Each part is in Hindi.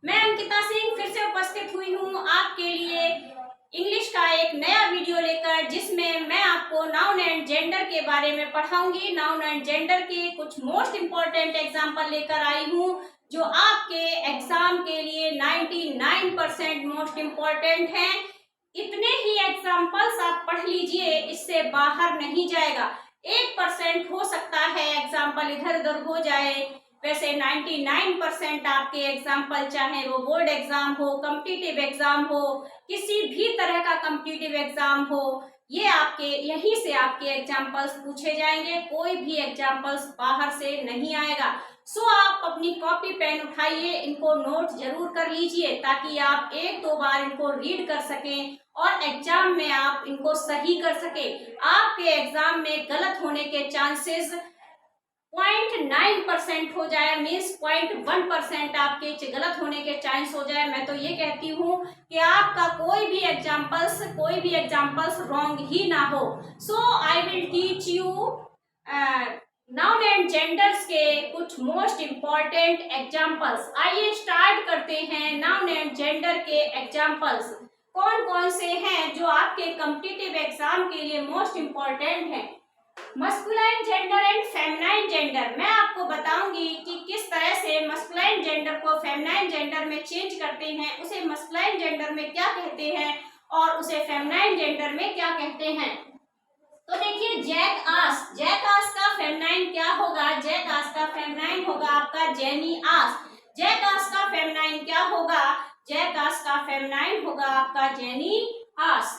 मैं अंकिता सिंह फिर से उपस्थित हुई हूँ आपके लिए इंग्लिश का एक नया वीडियो लेकर, जिसमें मैं आपको नाउन एंड जेंडर के बारे में पढ़ाऊंगी। नाउन एंड जेंडर के कुछ मोस्ट इम्पोर्टेंट एग्जाम्पल लेकर आई हूँ, जो आपके एग्जाम के लिए 99% मोस्ट इम्पोर्टेंट हैं। इतने ही एग्जाम्पल्स आप पढ़ लीजिए, इससे बाहर नहीं जाएगा। 1% हो सकता है एग्जाम्पल इधर उधर हो जाए, वैसे 99% आपके एग्जाम्पल, चाहे वो बोर्ड एग्जाम हो, कॉम्पिटिटिव एग्जाम हो, किसी भी तरह का कॉम्पिटिटिव एग्जाम हो, ये आपके यहीं से आपके एग्जाम्पल्स पूछे जाएंगे। कोई भी एग्जाम्पल्स बाहर से नहीं आएगा। सो आप अपनी कॉपी पेन उठाइए, इनको नोट जरूर कर लीजिए, ताकि आप एक दो बार इनको रीड कर सकें और एग्जाम में आप इनको सही कर सकें। आपके एग्जाम में गलत होने के चांसेस 0.9% हो जाए, मीन्स 0.1% आपके गलत होने के चांस हो जाए। मैं तो ये कहती हूँ कि आपका कोई भी एग्जाम्पल्स रॉन्ग ही ना हो। So I will teach you noun and genders के कुछ मोस्ट इम्पॉर्टेंट एग्जाम्पल्स। आइए स्टार्ट करते हैं नाउन एंड जेंडर के एग्जाम्पल्स। कौन कौन से हैं जो आपके कॉम्पिटिटिव एग्जाम के लिए मोस्ट इम्पॉर्टेंट हैं। Masculine gender and feminine gender. मैं आपको बताऊंगी कि किस तरह से मस्कुलाइन जेंडर को फेमिनाइन जेंडर में चेंज करते हैं, उसे मस्कुलाइन जेंडर में क्या कहते हैं और उसे फेमिनाइन जेंडर में क्या कहते हैं। तो देखिए, जैक आस का फेमिनाइन क्या होगा। जैक आस का फेमिनाइन होगा आपका जेनी आस। जैक आस का फेमिनाइन क्या होगा। जैक आस का फेमिनाइन होगा आपका जेनी आस।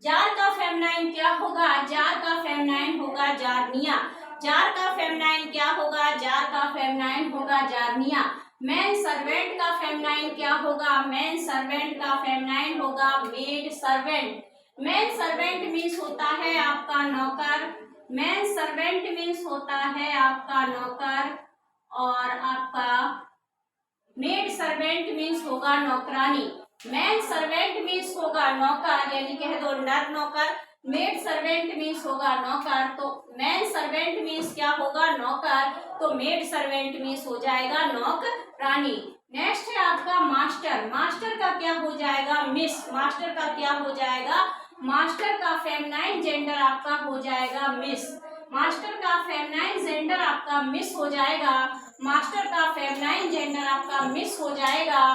जार का फेमिनाइन क्या होगा। जार का फेमिनाइन होगा जारनिया। जार का फेमिनाइन क्या होगा। जार का फेमिनाइन होगा जारनिया। मैन सर्वेंट का फेमिनाइन क्या होगा। मैन सर्वेंट का फेमिनाइन होगा maid servant. Man servant means होता है आपका नौकर। मैन सर्वेंट मीन्स होता है आपका नौकर, और आपका मेड सर्वेंट मीन्स होगा नौकरानी। मैन सर्वेंट मीन्स होगा नौकर, यानी कह दो नर नौकर। मेड सर्वेंट मीन्स होगा नौकर, तो मैन सर्वेंट मीन्स क्या होगा नौकर, तो मेड सर्वेंट मीन्स हो जाएगा नौकरानी। नेक्स्ट है आपका मास्टर। मास्टर का क्या हो जाएगा मिस। मास्टर का क्या हो जाएगा। मास्टर का फेमिनाइन जेंडर आपका हो जाएगा मिस। मास्टर का फेमिनाइन जेंडर आपका मिस हो जाएगा। मास्टर का फेमिनाइन जेंडर आपका मिस हो जाएगा।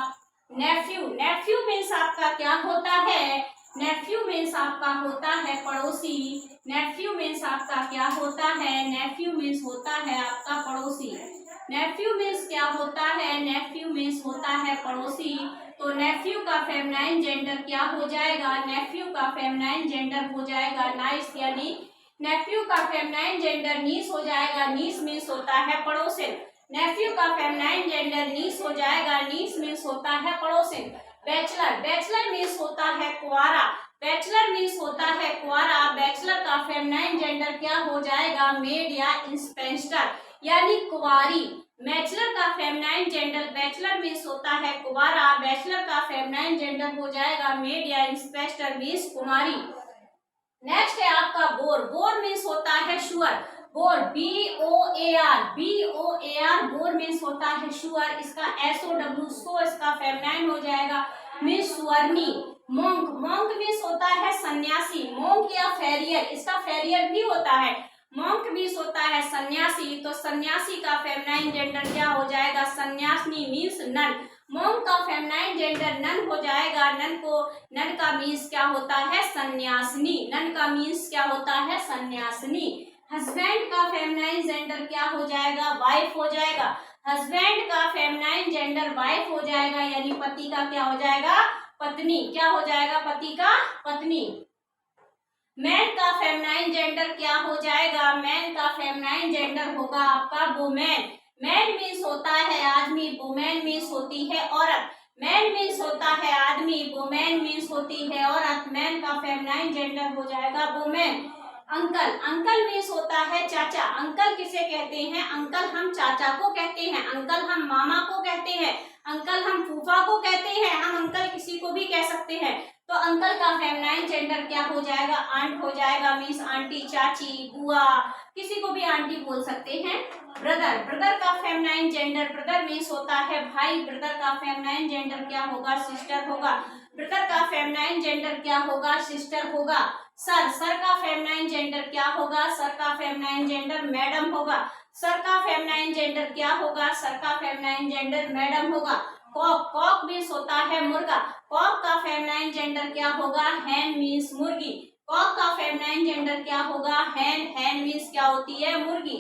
नेफ्यू। नेफ्यू मीन्स आपका क्या होता है। नेफ्यू मीन्स आपका होता है पड़ोसी। नेफ्यू मीन्स आपका क्या होता है। नेफ्यू मीन्स होता है आपका पड़ोसी। नेफ्यू मीन्स क्या होता है। नेफ्यू मीन्स होता है पड़ोसी। तो नेफ्यू का फेमिनाइन जेंडर क्या हो जाएगा। नेफ्यू का फेमिनाइन जेंडर हो जाएगा नाइस, यानी नेफ्यू का फेमिनाइन जेंडर नीस हो जाएगा। नीस मीन्स होता है पड़ोसिन। नेफ्यू का फेमिनाइन जेंडर नीस हो जाएगा। नीस मीन्स होता है पड़ोसिन। बैचलर। बैचलर मीन्स होता है कुंवारा। बैचलर मीन्स होता है कुंवारा। बैचलर का फेमिनाइन जेंडर क्या हो जाएगा मेड या इंस्पेक्टर, यानी कुंवारी। बैचलर का फेमिनाइन जेंडर, बैचलर मीन्स होता है कुंवारा, बैचलर का फेमिनाइन जेंडर हो जाएगा मेड या इंस्पेक्टर मीन्स कुमारी। नेक्स्ट है आपका बोर। बोर मीन्स होता है sure. Bore BOAR। BOAR bore means होता है शुअर। इसका SOW सो इसका फेमिनाइन हो जाएगा मीन्स सुअरनी। मोंक। मोंक मीन्स होता है सन्यासी। मोंक या फेरियर, इसका फेरियर भी होता है। मोंक मीन्स होता है सन्यासी, तो सन्यासी का फेमिनाइन जेंडर क्या हो जाएगा सन्यासिनी मीन्स नन। मोंक का फेमिनाइन जेंडर नन हो जाएगा। नन का मीन्स क्या होता है सन्यासिनी। नन का मीन्स क्या होता है सन्यासिनी। हस्बैंड का फेमिनाइन जेंडर क्या हो जाएगा वाइफ हो जाएगा। हस्बैंड का फेमिनाइन जेंडर वाइफ हो जाएगा, यानी पति का क्या हो जाएगा पत्नी। क्या हो जाएगा पति का पत्नी। मैन का फेमिनाइन जेंडर क्या हो जाएगा। मैन का फेमिनाइन जेंडर होगा आपका वुमेन। मैन मीन्स होता है आदमी, वुमेन मीन्स होती है औरत। मैन मीन्स होता है आदमी, वुमेन मीन्स होती है औरत। मैन का फेमिनाइन जेंडर हो जाएगा वुमेन। अंकल। अंकल मीन्स होता है चाचा। अंकल किसे कहते हैं। अंकल हम चाचा को कहते हैं। अंकल हम मामा को कहते हैं। अंकल हम फूफा को कहते हैं। हम अंकल किसी को भी कह सकते हैं। तो अंकल का फेमिनाइन जेंडर क्या हो जाएगा, आंट हो जाएगा, मीन्स आंटी, चाची, बुआ, किसी को भी आंटी बोल सकते हैं। ब्रदर, ब्रदर का फेमिनाइन जेंडर, ब्रदर मीन्स होता है भाई, ब्रदर का फेमिनाइन जेंडर क्या होगा, सिस्टर होगा। ब्रदर का फेमिनाइन जेंडर क्या होगा, सिस्टर होगा। सर, सर का फेमिनाइन जेंडर क्या होगा, सर का फेमिनाइन जेंडर मैडम होगा। सर का फेमिनाइन जेंडर क्या होगा, सर का फेमिनाइन जेंडर मैडम होगा। कॉक, कॉक मीन्स होता है मुर्गा, कॉक का फेमिनाइन जेंडर क्या होगा, हैन मीन्स मुर्गी। कॉक का फेमिनाइन जेंडर क्या होगा, हैन, हैन मीन्स क्या होती है, मुर्गी।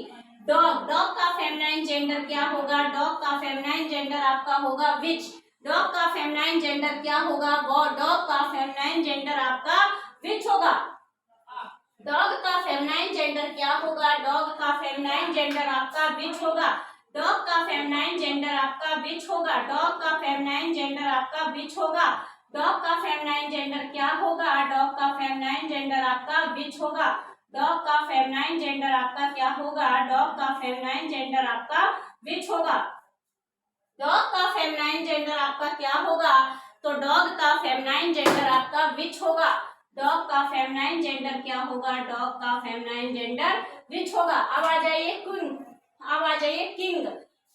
डॉग, डॉग का फेमिनाइन जेंडर क्या होगा, डॉग का फेमिनाइन जेंडर आपका होगा विच। डॉग का फेमिनाइन जेंडर क्या होगा, वो, डॉग का फेमिनाइन जेंडर आपका विच होगा। डॉग का फेमिनाइन जेंडर क्या होगा, डॉग का फेमिनाइन जेंडर आपका विच होगा। डॉग का फेमिनाइन जेंडर आपका विच होगा, डॉग का फेमिनाइन जेंडर आपका विच होगा। डॉग का फेमिनाइन जेंडर क्या होगा, डॉग का फेमिनाइन जेंडर आपका विच होगा। डॉग का फेमिनाइन जेंडर आपका क्या होगा, डॉग का फेमिनाइन जेंडर आपका विच होगा। डॉग का फेमिनाइन जेंडर आपका क्या होगा, तो डॉग का फेमिनाइन जेंडर आपका विच होगा। डॉग का फेमिनाइन जेंडर क्या होगा, डॉग का फेमिनाइन जेंडर विच होगा। अब आ जाइए क्वीन, अब आ जाइए किंग।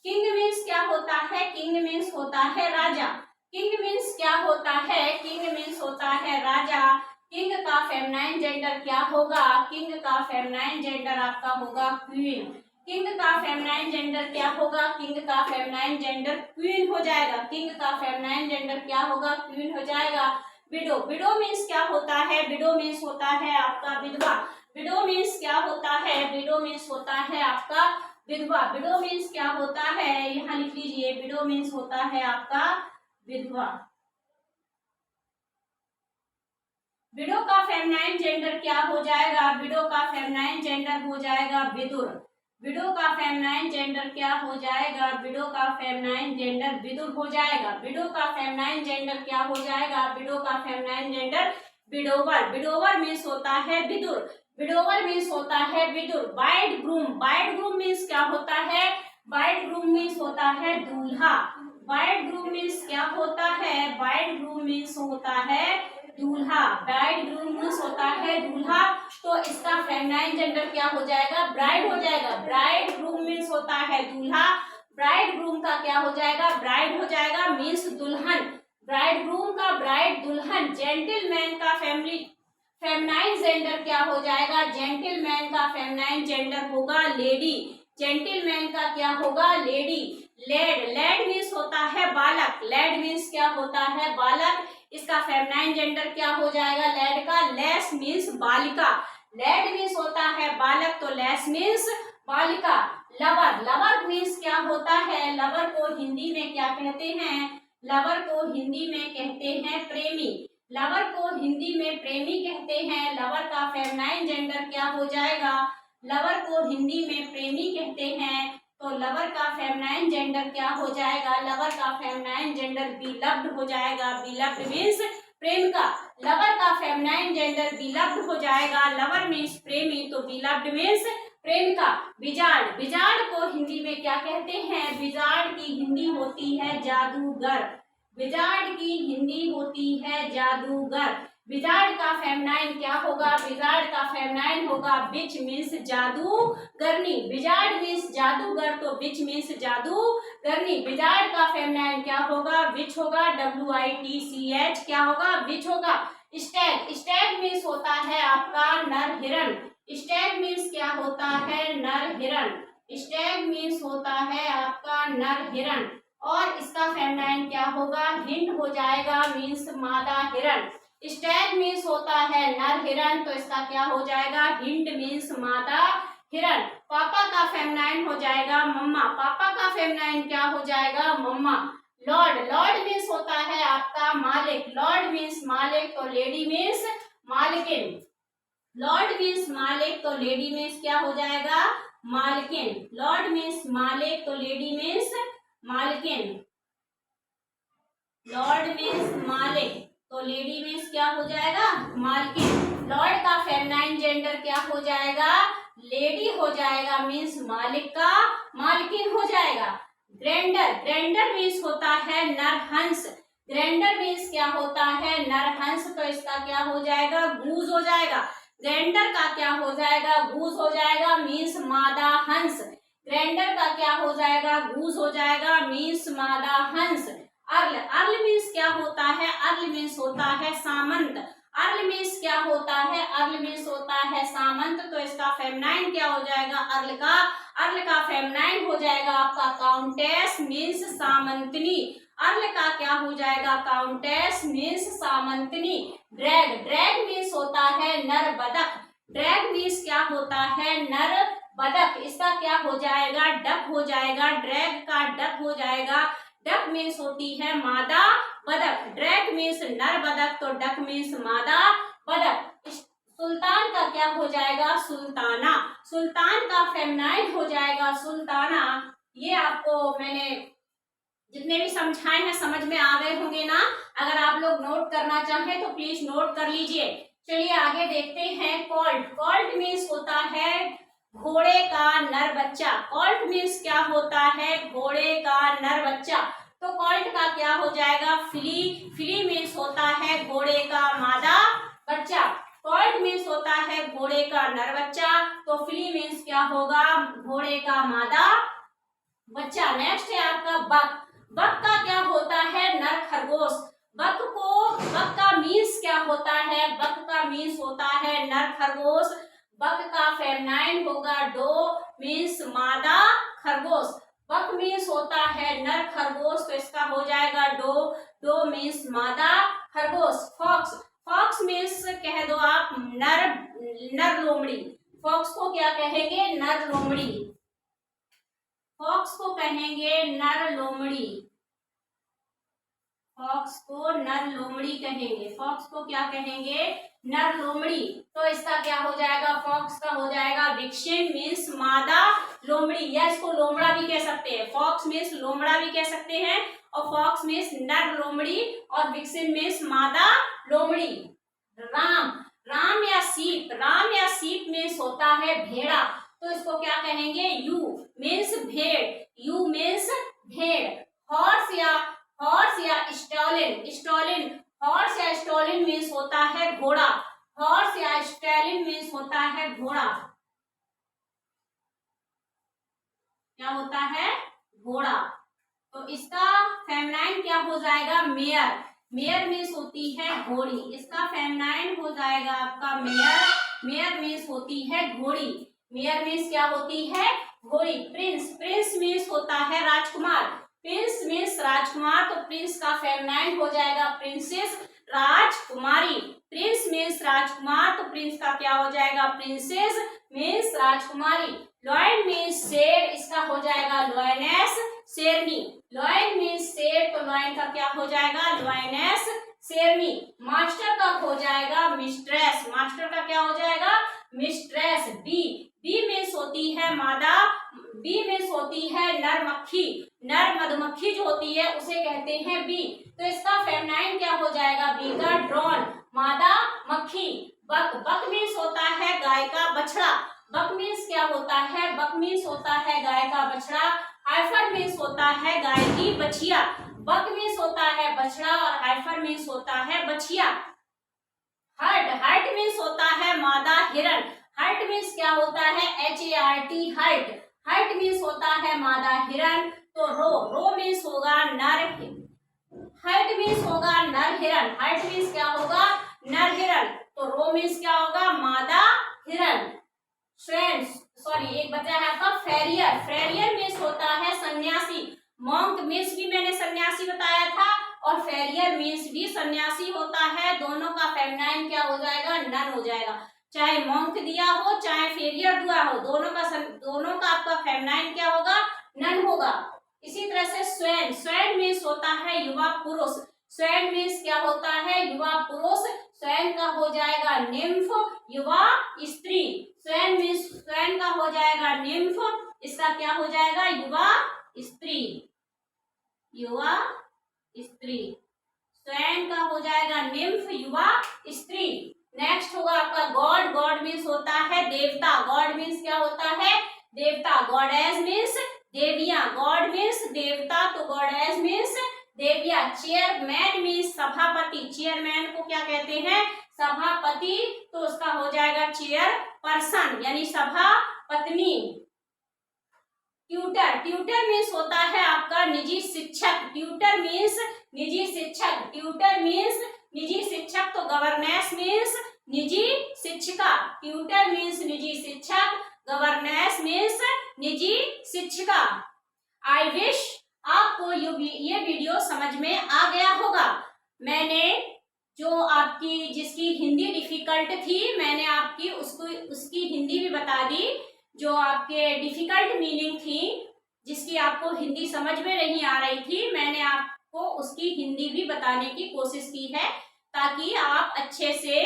किंग मीन्स क्या होता है, किंग मीन्स होता है राजा। किंग मीन्स क्या होता है, किंग मीन्स होता है राजा। किंग का फेमिनाइन जेंडर क्या होगा, किंग का फेमिनाइन जेंडर आपका होगा क्वीन। किंग का फेमिनाइन जेंडर क्या होगा, किंग का फेमिनाइन जेंडर क्वीन हो जाएगा। किंग का फेमिनाइन जेंडर क्या होगा, क्वीन हो जाएगा। विडो, विडो मीन्स क्या होता है, विडो मीन्स होता है आपका विधवा। विडो मीन्स क्या होता है, विडो मीन्स होता है आपका विधवा। विडो मीन्स क्या होता है, यहाँ लिख लीजिए, विडो मीन्स होता है आपका विधवा। विडो का फेमिनाइन जेंडर क्या हो जाएगा, विडो का फेमिनाइन जेंडर हो जाएगा विदुर। विडो का फेमिनाइन जेंडर क्या हो जाएगा, विडो का फेमिनाइन जेंडर विदुर हो जाएगा। विडो का फेमिनाइन जेंडर क्या हो जाएगा, विडो का feminine gender widower. Widower means होता है विदुर। विडोवर मीन्स होता है विदुर। Bride groom, bride groom means क्या होता है, ब्राइड ग्रूम मीन्स होता है दूल्हा। ब्राइड ग्रूम मीन्स क्या होता है, ब्राइड ग्रूम मीन्स होता है दूल्हा। ब्राइड ग्रूम मीन्स होता है दूल्हा, तो इसका फेमिनाइन जेंडर क्या हो जाएगा, ब्राइड हो जाएगा। ब्राइड ग्रूम मीन्स होता है दूल्हा, ब्राइड ग्रूम का क्या हो जाएगा, ब्राइड हो जाएगा, मीन्स दुल्हन। ब्राइड ग्रूम का ब्राइड दुल्हन। जेंटलमैन का फेमिनाइन जेंडर क्या हो जाएगा, जेंटलमैन का फेमिनाइन जेंडर होगा लेडी। जेंटलमैन का क्या होगा, लेडी। लेड, लेड मीन्स होता है बालक। लेड मीन्स क्या होता है, बालक। इसका फेमिनाइन जेंडर क्या हो जाएगा, लेड का, लेस मीन्स बालिका। लेड मीन्स होता है बालक, तो लेस मीन्स बालिका। लवर, लवर मीन्स क्या होता है, लवर को हिंदी में क्या कहते हैं, लवर को हिंदी में कहते हैं प्रेमी। लवर को हिंदी में प्रेमी कहते हैं। लवर का फेमिनाइन जेंडर क्या हो जाएगा, लवर को हिंदी में प्रेमी कहते हैं, तो लवर का फेमिनाइन जेंडर क्या हो जाएगा, लवर का फेमिनाइन जेंडर बिलव्ड हो जाएगा। बिलव्ड मीन्स प्रेम का। लवर का फेमिनाइन जेंडर बिलव्ड हो जाएगा। लवर मीन्स प्रेमी, तो बिलव्ड मीन्स प्रेम का। विजार्ड, विजार्ड को हिंदी में क्या कहते हैं, विजार्ड की हिंदी होती है जादूगर। विजार्ड की हिंदी होती है जादूगर। विजार्ड का फेमिनाइन क्या होगा, विजार्ड का फेमिनाइन होगा विच मीन्स जादूगरनी। विजार्ड मीन्स जादूगर, तो विच मीन्स जादूगरनी। विजार्ड का फेमिनाइन क्या होगा, विच होगा, WITCH क्या होगा, विच होगा। स्टैग, स्टैग मीन्स होता है आपका नर हिरण। स्टैग मीन्स क्या होता है, नर हिरण। स्टैग मीन्स होता है आपका नर हिरण, और इसका फेमिनाइन क्या होगा, हिंड हो जाएगा, मीन्स मादा हिरण। स्टैग मीन्स होता है नर हिरण, तो इसका क्या हो जाएगा, हिंड मीन्स मादा हिरण। पापा का फेमिनाइन हो जाएगा मम्मा। पापा का फेमिनाइन क्या हो जाएगा, मम्मा। लॉर्ड, लॉर्ड मीन्स होता है आपका मालिक। लॉर्ड मीन्स मालिक, तो लेडी मीन्स मालकिन। लॉर्ड मीन्स मालिक, तो लेडी मीन्स क्या हो जाएगा, मालकिन। लॉर्ड मीन्स मालिक, तो लेडी मीन्स मालकिन। लॉर्ड मीन्स मालिक, तो लेडी मीन्स क्या हो जाएगा, मालकिन। लॉर्ड का फेमिनाइन जेंडर क्या हो जाएगा, लेडी हो जाएगा, मीन्स मालिक का मालकिन हो जाएगा। ग्रैंडर, ग्रैंडर मीन्स होता है नरहंस। ग्रैंडर मीन्स क्या होता है, नरहंस, तो इसका क्या हो जाएगा, गूज हो जाएगा। ग्रैंडर का क्या हो जाएगा, गूज हो जाएगा, मीन्स मादा हंस। ग्रैंडर का क्या हो जाएगा, गूज हो जाएगा, मीन्स मादा हंस। अर्ल, अर्ल मीन्स क्या होता है, अर्ल मीन्स होता है सामंत। अर्ल मीन्स क्या होता है, अर्ल मीन्स होता है सामंत, तो इसका फेमिनाइन क्या हो जाएगा, अर्ल का, अर्ल का फेमिनाइन हो जाएगा आपका काउंटेस मीन्स सामंतनी। अर्ल का क्या हो जाएगा, काउंटेस मीन्स सामंतनी। ड्रैग, ड्रैग मीन्स होता है नर बदक। ड्रैग मीन्स क्या होता है, नर बदक, इसका क्या हो जाएगा, डक हो जाएगा। ड्रैग का डक हो जाएगा। डक मीन्स होती है मादा बदक। ड्रैग मीन्स नर बदक, तो डक मीन्स मादा बदक। सुल्तान का क्या हो जाएगा, सुल्ताना। सुल्तान का फेमिनाइन हो जाएगा सुल्ताना। ये आपको मैंने जितने भी समझाए हैं समझ में आ गए होंगे ना। अगर आप लोग नोट करना चाहें तो प्लीज नोट कर लीजिए। चलिए आगे देखते हैं। कॉल्ट, कॉल्ट मीन्स होता है घोड़े का नर बच्चा। कॉल्ट मीन्स क्या होता है, घोड़े का नर बच्चा, तो कॉल्ट का क्या हो जाएगा, फिली। फिली मीन्स होता है घोड़े का मादा बच्चा। कॉल्ट मीन्स होता है घोड़े का नर बच्चा, तो फिली मीन्स क्या होगा, घोड़े का मादा बच्चा। नेक्स्ट है आपका बक। बक का क्या होता है, नर खरगोश। बक को, बक का मीन्स क्या होता है, बक का मीन्स होता है नर खरगोश। बक का फेमिनाइन होगा डो मीन्स मादा खरगोश। बक मीन्स होता है नर खरगोश, तो इसका हो जाएगा डो, डो मीन्स मादा खरगोश। फॉक्स, फॉक्स मीन्स कह दो आप नर, नर लोमड़ी। फॉक्स को क्या कहेंगे, नर लोमड़ी। फॉक्स को कहेंगे नर लोमड़ी। फॉक्स को नर लोमड़ी कहेंगे। फॉक्स को क्या कहेंगे, नर लोमड़ी, तो इसका क्या हो जाएगा, फॉक्स का हो जाएगा विक्सिन मीन्स मादा लोमड़ी, या इसको लोमड़ा भी कह सकते हैं। फॉक्स मीन्स लोमड़ा भी कह सकते हैं, और फॉक्स मीन्स नर लोमड़ी, और विक्सिन मीन्स मादा लोमड़ी। राम, राम या सीप, राम या सीप मीन्स होता है भेड़ा, तो इसको क्या कहेंगे, यू मीन्स भेड़, यू मीन्स भेड़। हॉर्स या स्टॉलिन, स्टॉलिन, हॉर्स या स्टॉलिन मीन्स होता है घोड़ा। हॉर्स या स्टॉलिन मीन्स होता है घोड़ा, क्या होता है, घोड़ा। तो इसका फेमिनाइन क्या हो जाएगा, मेयर। मेयर मीन्स होती है घोड़ी, इसका फेमिनाइन हो जाएगा आपका मेयर। मेयर मीन्स होती है घोड़ी। मेयर मीन्स क्या होती है, घोड़ी। प्रिंस, प्रिंस मीन्स होता है राजकुमार। प्रिंस मीन्स राजकुमार, तो प्रिंस का फेमिनाइन हो जाएगा प्रिंसेस, राजकुमारी। प्रिंस मीन्स राजकुमार, तो प्रिंस का क्या हो जाएगा, प्रिंसेस मीन्स राजकुमारी। लॉयन मीन्स शेर, इसका हो जाएगा लॉयनेस, शेरनी। लॉयन मीन्स शेर, तो लॉयन का क्या हो जाएगा, लॉयनेस शेरनी। मास्टर का हो जाएगा मिस्ट्रेस, मास्टर का क्या हो जाएगा, मिस्ट्रेस। बी, बी मीन्स होती है मादा, बी मीन्स होती है नर मक्खी। नर मधुमक्खी जो होती है उसे कहते हैं बी, तो इसका फेमिनाइन क्या हो जाएगा, बी का ड्रोन, मादा मक्खी। बक, बक मीन्स होता है गाय का बछड़ा। बक मीन्स क्या होता है, बक मीन्स होता है गाय का बछड़ा। हाइफर मीन्स होता है गाय की बछिया। बक मीन्स होता है बछड़ा, और हाइफर मीन्स होता है बछिया। हर्ट, हर्ट मीन्स होता है मादा हिरण। हर्ट मीन्स क्या होता है, HART, हर्ट। हर्ट मीन्स होता है मादा हिरण, तो रो, रो मीन्स होगा नर। हर्ट मीन्स होगा नर हिरण। हर्ट मीन्स क्या होगा, नर हिरण, तो रो मीन्स क्या होगा, मादा हिरण। फ्रेंड्स, सॉरी एक बचा है आपका फेरियर। फेरियर मीन्स होता है सन्यासी। मॉन्क मीन्स भी मैंने सन्यासी बताया था, और फेरियर मीन्स भी सन्यासी होता है। दोनों का फेमिनाइन क्या हो जाएगा, नन हो जाएगा। चाहे मॉन्क दिया हो चाहे फेरियर दिया हो, दोनों का आपका फेमिनाइन क्या होगा, नन होगा। इसी तरह से स्वैन, स्वैन मीन्स होता है युवा पुरुष। स्वैन मीन्स क्या होता है, युवा पुरुष। स्वैन का हो जाएगा निम्फ, युवा स्त्री। स्वैन मीन्स, स्वैन का हो जाएगा निम्फ, इसका क्या हो जाएगा, युवा स्त्री, युवा स्त्री। स्वैन का हो जाएगा निम्फ, युवा स्त्री। नेक्स्ट होगा आपका गॉड। गॉड मीन्स होता है देवता। गॉड मीन्स क्या होता है, देवता। गॉडेस मीन्स देवियां। गॉड मीन्स देवता, तो गॉडेस मीन्स देविया। चेयरमैन मीन्स सभापति, चेयरमैन को क्या कहते हैं, सभापति, तो उसका हो जाएगा चेयर पर्सन यानी सभा पत्नी। ट्यूटर, ट्यूटर मीन्स होता है आपका निजी शिक्षक, ट्यूटर मीन्स निजी शिक्षक, ट्यूटर मीन्स निजी शिक्षक, तो गवर्नेंस मीन्स निजी शिक्षिका, ट्यूटर मीन्स निजी शिक्षक, गवर्नेंस मीन्स निजी शिक्षिका। आई विश आपको ये वीडियो समझ में आ गया होगा। मैंने जो आपकी जिसकी हिंदी डिफिकल्ट थी मैंने आपकी उसकी हिंदी भी बता दी, जो आपके डिफिकल्ट मीनिंग थी जिसकी आपको हिंदी समझ में नहीं आ रही थी मैंने आपको उसकी हिंदी भी बताने की कोशिश की है, ताकि आप अच्छे से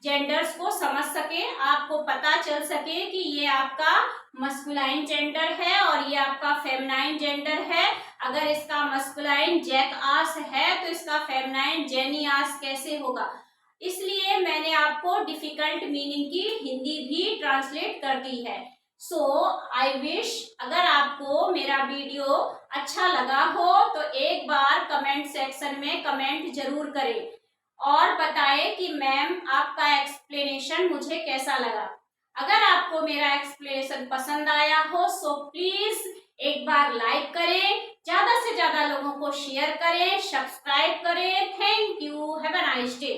जेंडर्स को समझ सके, आपको पता चल सके कि ये आपका मस्कुलाइन जेंडर है और ये आपका फेमिनाइन जेंडर है। अगर इसका मस्कुलाइन जैकआस है तो इसका फेमिनाइन जेनियास कैसे होगा। इसलिए मैंने आपको डिफिकल्ट मीनिंग की हिंदी भी ट्रांसलेट कर दी है। सो आई विश अगर आपको मेरा वीडियो अच्छा लगा हो तो एक बार कमेंट सेक्शन में कमेंट जरूर करें और बताएं कि मैम आपका एक्सप्लेनेशन मुझे कैसा लगा। अगर आपको मेरा एक्सप्लेनेशन पसंद आया हो सो प्लीज एक बार लाइक करें, ज्यादा से ज्यादा लोगों को शेयर करें, सब्सक्राइब करें। Thank you, have a nice day.